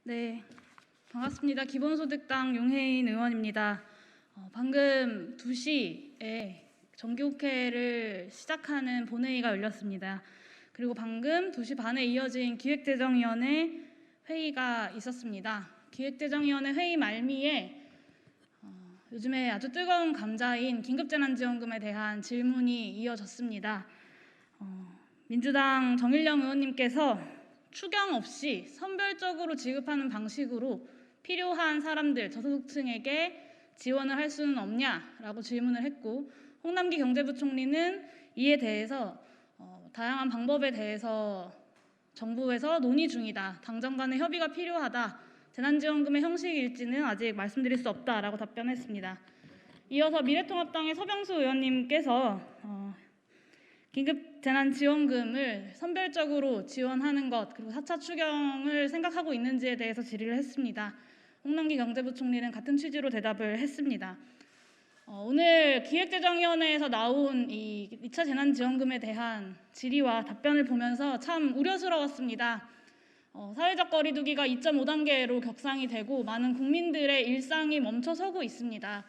네, 반갑습니다. 기본소득당 용혜인 의원입니다. 방금 2시에 정기국회를 시작하는 본회의가 열렸습니다. 그리고 방금 2시 반에 이어진 기획재정위원회 회의가 있었습니다. 기획재정위원회 회의 말미에 요즘에 아주 뜨거운 감자인 긴급재난지원금에 대한 질문이 이어졌습니다. 민주당 정일영 의원님께서 추경 없이 선별적으로 지급하는 방식으로 필요한 사람들, 저소득층에게 지원을 할 수는 없냐라고 질문을 했고, 홍남기 경제부총리는 이에 대해서 다양한 방법에 대해서 정부에서 논의 중이다. 당정 간의 협의가 필요하다. 재난지원금의 형식일지는 아직 말씀드릴 수 없다라고 답변했습니다. 이어서 미래통합당의 서병수 의원님께서 긴급재난지원금을 선별적으로 지원하는 것, 그리고 4차 추경을 생각하고 있는지에 대해서 질의를 했습니다. 홍남기 경제부총리는 같은 취지로 대답을 했습니다. 오늘 기획재정위원회에서 나온 이 2차 재난지원금에 대한 질의와 답변을 보면서 참 우려스러웠습니다. 사회적 거리두기가 2.5단계로 격상이 되고 많은 국민들의 일상이 멈춰서고 있습니다.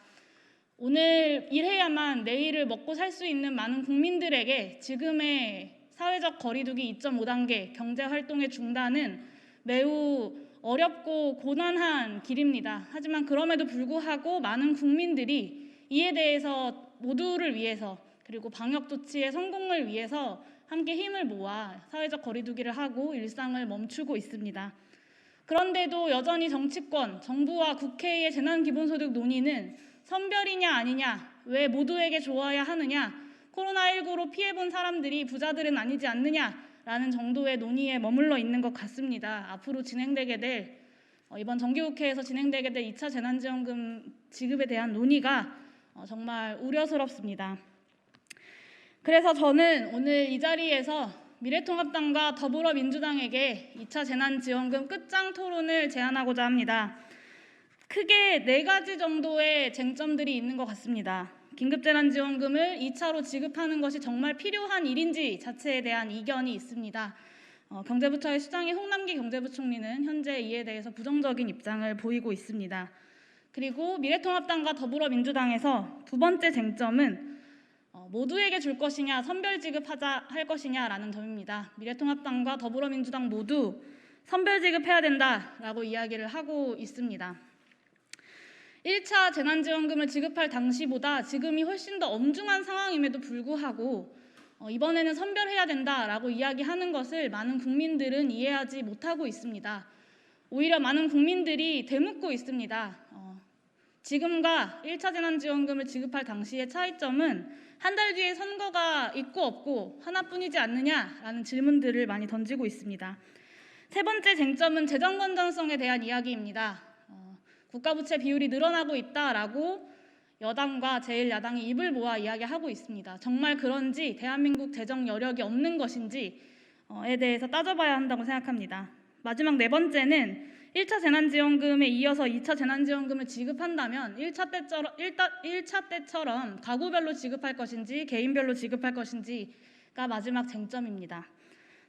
오늘 일해야만 내일을 먹고 살 수 있는 많은 국민들에게 지금의 사회적 거리두기 2.5단계 경제활동의 중단은 매우 어렵고 고난한 길입니다. 하지만 그럼에도 불구하고 많은 국민들이 이에 대해서 모두를 위해서, 그리고 방역조치의 성공을 위해서 함께 힘을 모아 사회적 거리두기를 하고 일상을 멈추고 있습니다. 그런데도 여전히 정치권, 정부와 국회의 재난기본소득 논의는 선별이냐 아니냐, 왜 모두에게 줘야 하느냐, 코로나19로 피해본 사람들이 부자들은 아니지 않느냐라는 정도의 논의에 머물러 있는 것 같습니다. 앞으로 진행되게 될 이번 정기국회에서 진행되게 될 2차 재난지원금 지급에 대한 논의가 정말 우려스럽습니다. 그래서 저는 오늘 이 자리에서 미래통합당과 더불어민주당에게 2차 재난지원금 끝장 토론을 제안하고자 합니다. 크게 4가지 정도의 쟁점들이 있는 것 같습니다. 긴급재난지원금을 2차로 지급하는 것이 정말 필요한 일인지 자체에 대한 이견이 있습니다. 경제부처의 수장인 홍남기 경제부총리는 현재 이에 대해서 부정적인 입장을 보이고 있습니다. 그리고 미래통합당과 더불어민주당에서 2번째 쟁점은 모두에게 줄 것이냐, 선별 지급하자 할 것이냐라는 점입니다. 미래통합당과 더불어민주당 모두 선별 지급해야 된다라고 이야기를 하고 있습니다. 1차 재난지원금을 지급할 당시보다 지금이 훨씬 더 엄중한 상황임에도 불구하고 이번에는 선별해야 된다라고 이야기하는 것을 많은 국민들은 이해하지 못하고 있습니다. 오히려 많은 국민들이 되묻고 있습니다. 지금과 1차 재난지원금을 지급할 당시의 차이점은 한 달 뒤에 선거가 있고 없고 하나뿐이지 않느냐라는 질문들을 많이 던지고 있습니다. 3번째 쟁점은 재정 건전성에 대한 이야기입니다. 국가부채 비율이 늘어나고 있다라고 여당과 제1야당이 입을 모아 이야기하고 있습니다. 정말 그런지, 대한민국 재정 여력이 없는 것인지에 대해서 따져봐야 한다고 생각합니다. 마지막 4번째는 1차 재난지원금에 이어서 2차 재난지원금을 지급한다면 1차 때처럼 가구별로 지급할 것인지 개인별로 지급할 것인지가 마지막 쟁점입니다.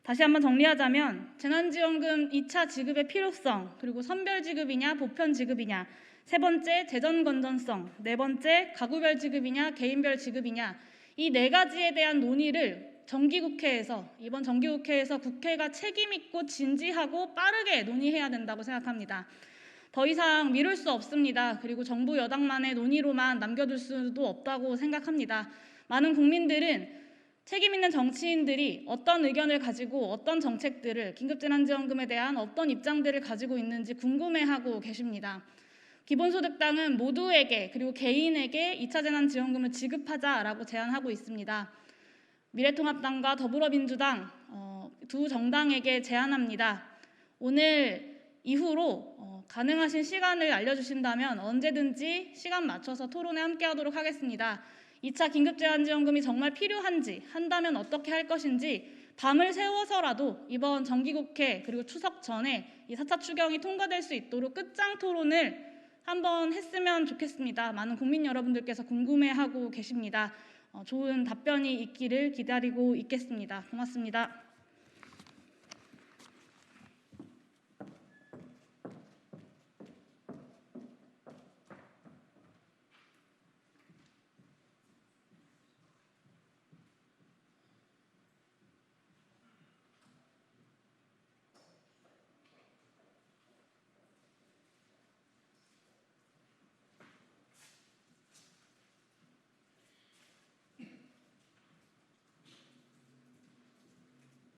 다시 한번 정리하자면 재난지원금 2차 지급의 필요성, 그리고 선별 지급이냐 보편 지급이냐, 3번째 재정 건전성, 4번째 가구별 지급이냐 개인별 지급이냐, 이 4가지에 대한 논의를 이번 정기국회에서 국회가 책임있고 진지하고 빠르게 논의해야 된다고 생각합니다. 더 이상 미룰 수 없습니다. 그리고 정부 여당만의 논의로만 남겨둘 수도 없다고 생각합니다. 많은 국민들은 책임있는 정치인들이 어떤 의견을 가지고 어떤 정책들을, 긴급재난지원금에 대한 어떤 입장들을 가지고 있는지 궁금해하고 계십니다. 기본소득당은 모두에게, 그리고 개인에게 2차 재난지원금을 지급하자라고 제안하고 있습니다. 미래통합당과 더불어민주당 두 정당에게 제안합니다. 오늘 이후로 가능하신 시간을 알려주신다면 언제든지 시간 맞춰서 토론에 함께하도록 하겠습니다. 2차 긴급재난지원금이 정말 필요한지, 한다면 어떻게 할 것인지 밤을 새워서라도 이번 정기국회 그리고 추석 전에 이 4차 추경이 통과될 수 있도록 끝장 토론을 한번 했으면 좋겠습니다. 많은 국민 여러분들께서 궁금해하고 계십니다. 좋은 답변이 있기를 기다리고 있겠습니다. 고맙습니다.